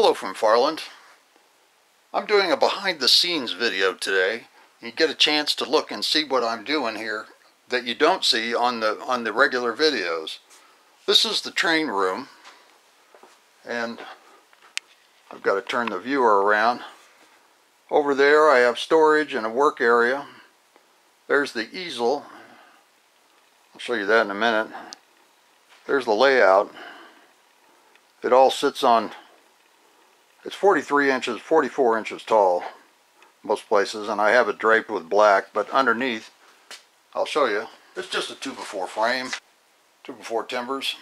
Hello from Farland. I'm doing a behind the scenes video today. You get a chance to look and see what I'm doing here that you don't see on the regular videos. This is the train room, and I've got to turn the viewer around. Over there I have storage and a work area. There's the easel. I'll show you that in a minute. There's the layout. It all sits on, it's 43 inches, 44 inches tall most places, and I have it draped with black, but underneath, I'll show you, it's just a 2x4 frame, 2x4 timbers.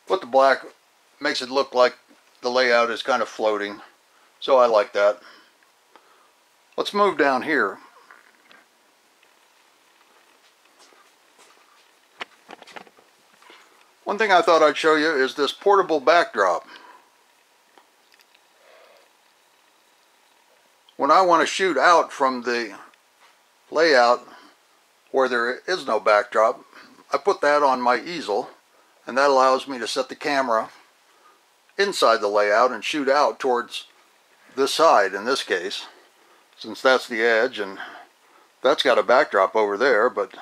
But the black makes it look like the layout is kind of floating, so I like that. Let's move down here. One thing I thought I'd show you is this portable backdrop. When I want to shoot out from the layout where there is no backdrop, I put that on my easel, and that allows me to set the camera inside the layout and shoot out towards this side in this case, since that's the edge, and that's got a backdrop over there, but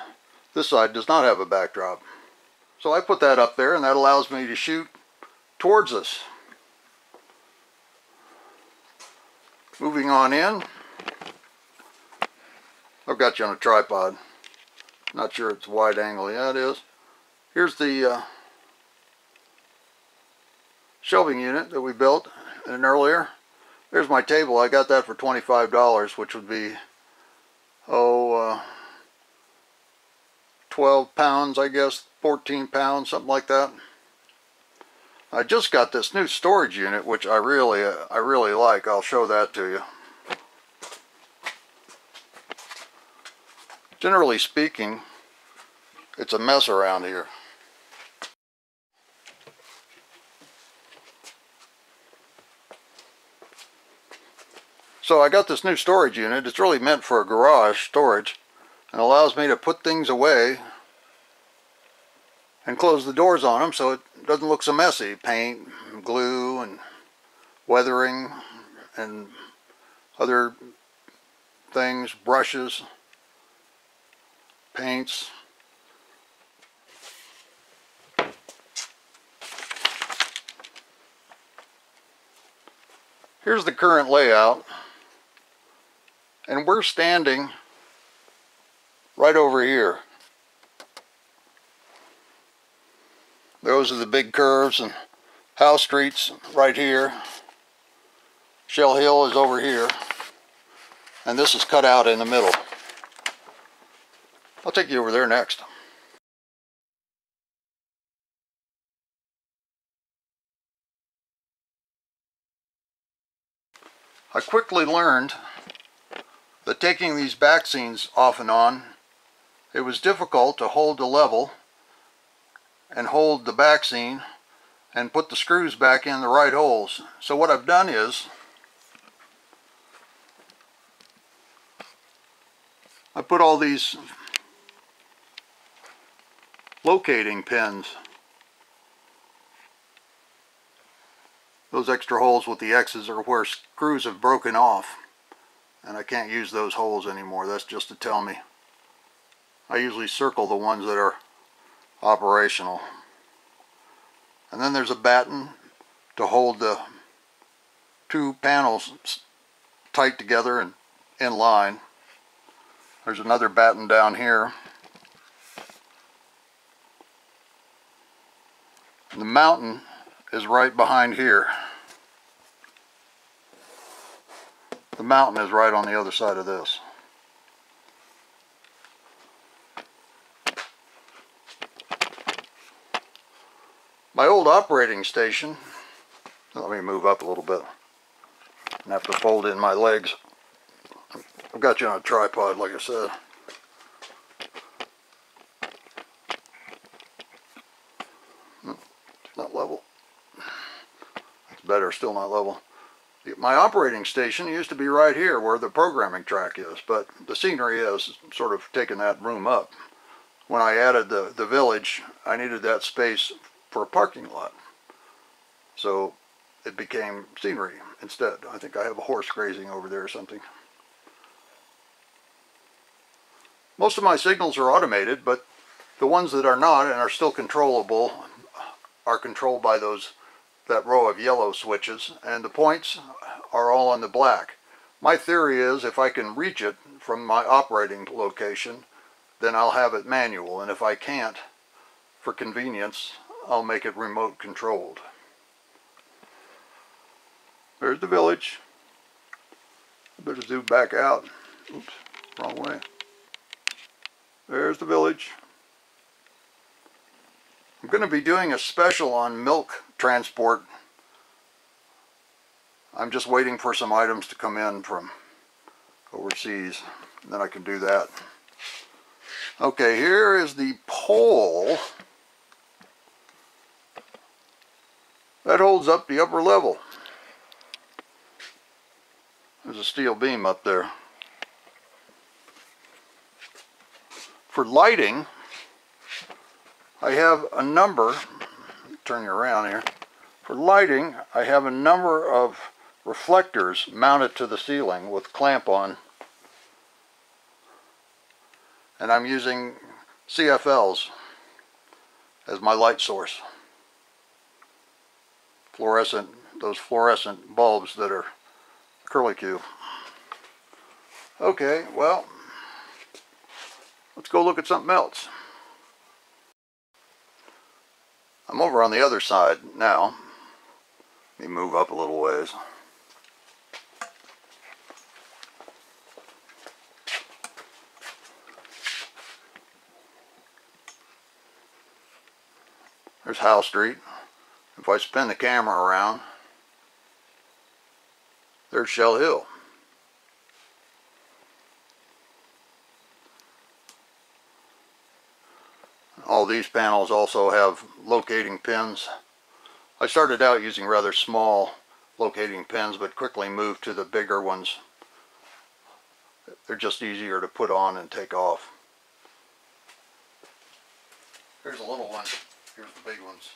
this side does not have a backdrop. So I put that up there, and that allows me to shoot towards us. Moving on in, I've got you on a tripod. Not sure it's wide angle. Yeah, it is. Here's the shelving unit that we built in earlier. There's my table. I got that for $25, which would be 12 pounds, I guess, 14 pounds, something like that. I just got this new storage unit, which I really like. I'll show that to you. Generally speaking, it's a mess around here. So I got this new storage unit. It's really meant for a garage storage, and allows me to put things away and close the doors on them so it doesn't look so messy. Paint, glue, and weathering, and other things, brushes, paints. Here's the current layout, and we're standing right over here. Those are the big curves, and House Street's right here. Shell Hill is over here, and this is cut out in the middle. I'll take you over there next. I quickly learned that taking these back scenes off and on, it was difficult to hold the level and hold the back scene and put the screws back in the right holes. So what I've done is I put all these locating pins, those extra holes with the X's are where screws have broken off, and I can't use those holes anymore. That's just to tell me. I usually circle the ones that are operational. And then there's a batten to hold the two panels tight together and in line. There's another batten down here. The mountain is right behind here. The mountain is right on the other side of this. My old operating station, let me move up a little bit. I have to fold in my legs. I've got you on a tripod, like I said. Not level. It's better, still not level. My operating station used to be right here where the programming track is, but the scenery has sort of taken that room up. When I added the village, I needed that space for a parking lot. So it became scenery instead. I think I have a horse grazing over there or something. Most of my signals are automated, but the ones that are not and are still controllable are controlled by that row of yellow switches, and the points are all on the black. My theory is if I can reach it from my operating location, then I'll have it manual, and if I can't, for convenience, I'll make it remote controlled. There's the village. I better zoom back out. Oops, wrong way. There's the village. I'm going to be doing a special on milk transport. I'm just waiting for some items to come in from overseas, and then I can do that. Okay, here is the pole that holds up the upper level. There's a steel beam up there. For lighting, I have a number, turn you around here. For lighting, I have a number of reflectors mounted to the ceiling with clamp on. And I'm using CFLs as my light source. Those fluorescent bulbs that are curlicue. Okay, well, let's go look at something else. I'm over on the other side now. Let me move up a little ways. There's Howe Street. If I spin the camera around, there's Shell Hill. All these panels also have locating pins. I started out using rather small locating pins, but quickly moved to the bigger ones. They're just easier to put on and take off. Here's a little one. Here's the big ones.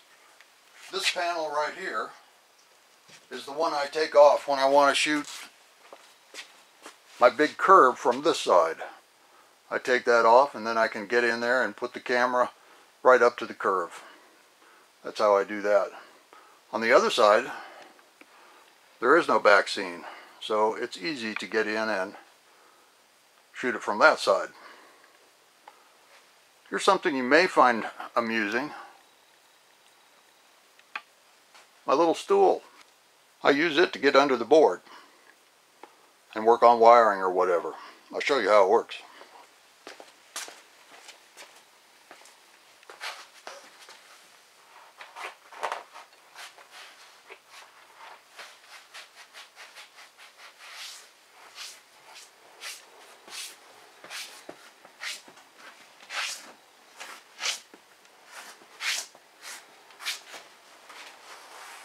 This panel right here is the one I take off when I want to shoot my big curve from this side. I take that off, and then I can get in there and put the camera right up to the curve. That's how I do that. On the other side, there is no back scene, so it's easy to get in and shoot it from that side. Here's something you may find amusing. My little stool. I use it to get under the board and work on wiring or whatever. I'll show you how it works.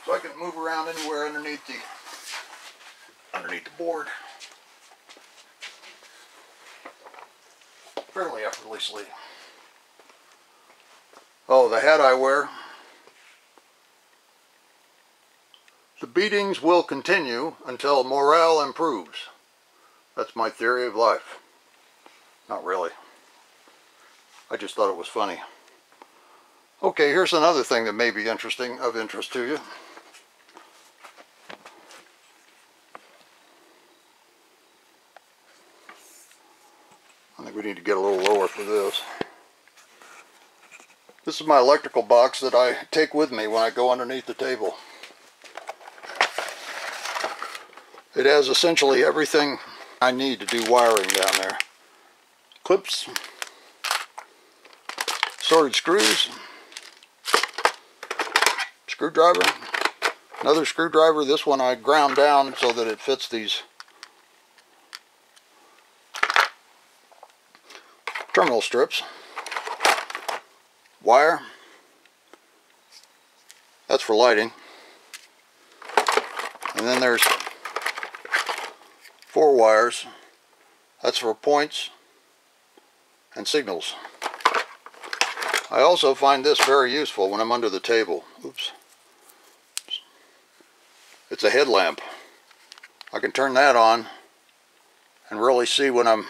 So I can move around anywhere underneath the board fairly effortlessly. Oh, the hat I wear. The beatings will continue until morale improves. That's my theory of life. Not really. I just thought it was funny. Okay, here's another thing that may be of interest to you. I think we need to get a little lower for this. This is my electrical box that I take with me when I go underneath the table. It has essentially everything I need to do wiring down there. Clips, sorted screws, screwdriver, another screwdriver. This one I ground down so that it fits these terminal strips, wire, that's for lighting, and then there's 4 wires, that's for points and signals. I also find this very useful when I'm under the table. Oops. it's a headlamp. I can turn that on and really see what I'm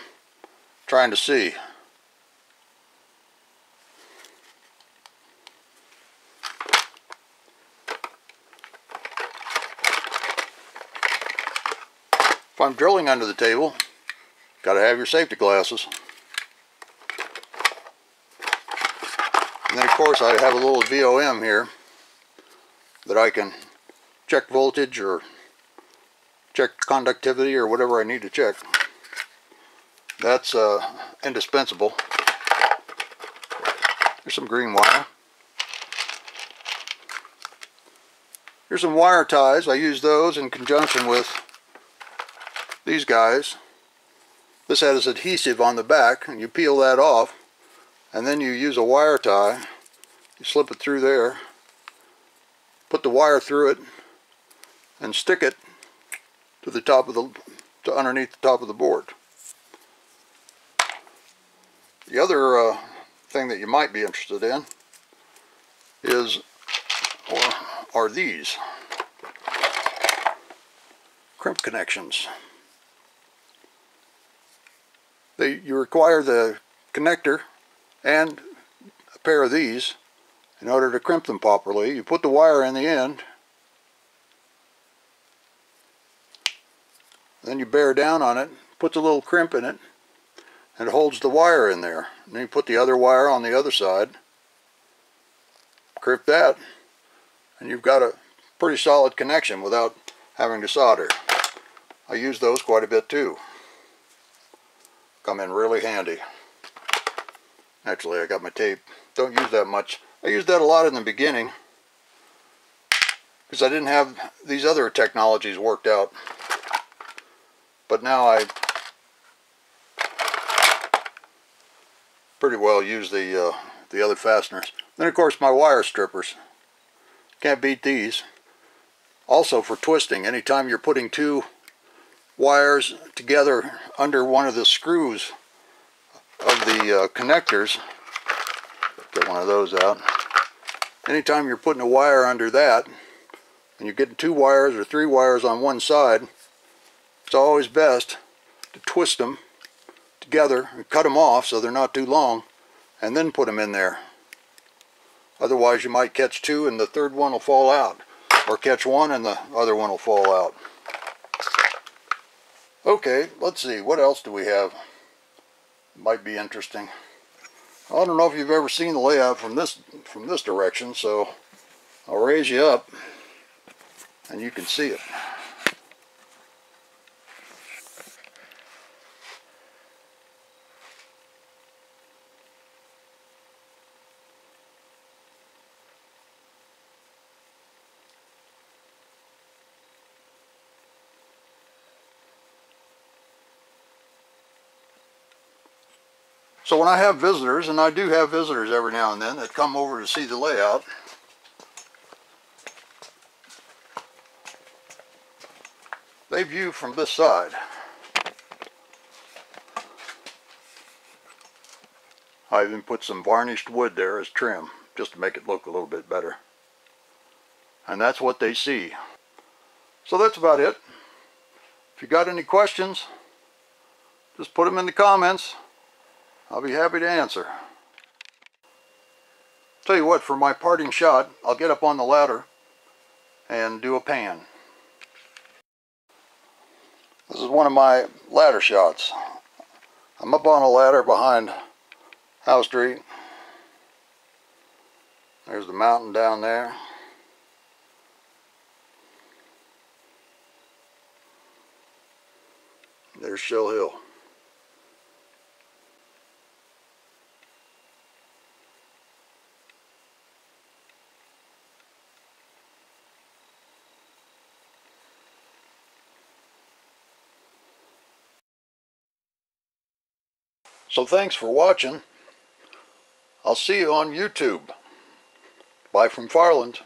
trying to see. If I'm drilling under the table, got to have your safety glasses. And then of course I have a little VOM here that I can check voltage or check conductivity or whatever I need to check. That's indispensable. Here's some green wire. Here's some wire ties. I use those in conjunction with these guys. This has adhesive on the back, and you peel that off, and then you use a wire tie. You slip it through there, put the wire through it, and stick it to the top of to underneath the top of the board. The other thing that you might be interested in are these crimp connections. You require the connector and a pair of these in order to crimp them properly. You put the wire in the end, then you bear down on it, puts a little crimp in it, and it holds the wire in there. And then you put the other wire on the other side, crimp that, and you've got a pretty solid connection without having to solder. I use those quite a bit too. Come in really handy. Actually, I got my tape. Don't use that much. I used that a lot in the beginning because I didn't have these other technologies worked out. But now I pretty well use the other fasteners. Then of course my wire strippers. Can't beat these. Also for twisting, anytime you're putting two wires together under one of the screws of the connectors, get one of those out. Anytime you're putting a wire under that and you're getting two wires or three wires on one side, it's always best to twist them together and cut them off so they're not too long, and then put them in there. Otherwise you might catch two and the third one will fall out, or catch one and the other one will fall out. Okay, let's see, what else do we have? Might be interesting. I don't know if you've ever seen the layout from this direction, so I'll raise you up and you can see it. So when I have visitors, and I do have visitors every now and then that come over to see the layout, they view from this side. I even put some varnished wood there as trim, just to make it look a little bit better. And that's what they see. So that's about it. If you got any questions, just put them in the comments. I'll be happy to answer. Tell you what, for my parting shot, I'll get up on the ladder and do a pan. This is one of my ladder shots. I'm up on a ladder behind Howe Street. There's the mountain down there. There's Shell Hill. So thanks for watching. I'll see you on YouTube. Bye from Farland.